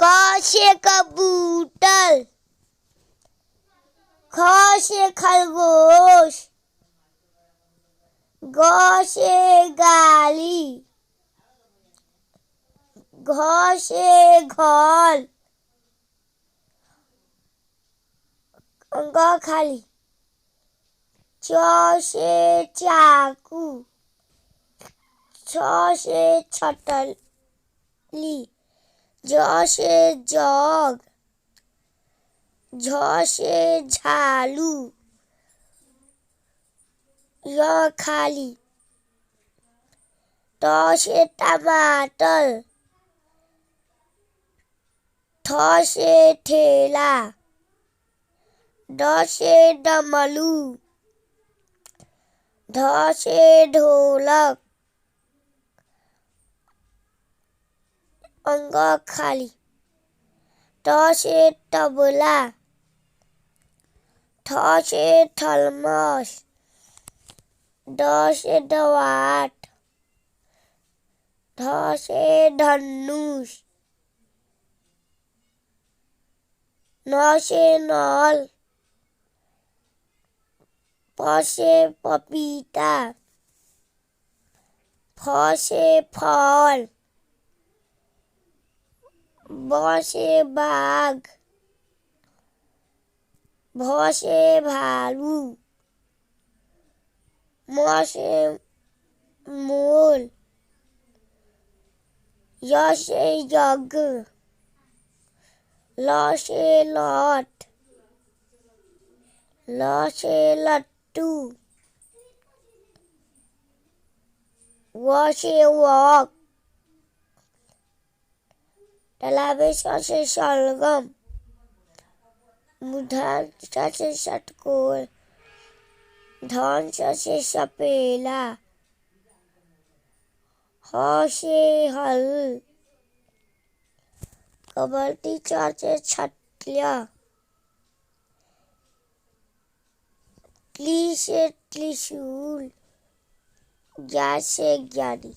क से कबूतर, ख से खरगोश, ग से गाली, घ से घर, ग खाली, च से चाकू, छ से छटली, ज से जग, झ से झालू, य खाली, त से टमाटर, ठ से ठेला, ड से डमरू, ढ से ढोलक, अंग खाली, ट से तबला, ठ से थर्मस, ड से दवात, ध से धनुष, न से नल, प से पपीता, फ से फल, ब से बाघ, भ से भालू, म से मोर, य से यज्ञ, ल से लठ, ल से लट्टू, व से वक, टलावे स से शलगम, मूर्धन ष से षटकोर, धन स से सपेला, ह से हल, कबड्डी च से छटिया, क्ली से त्रिशूल, ज्ञ से ज्ञानी।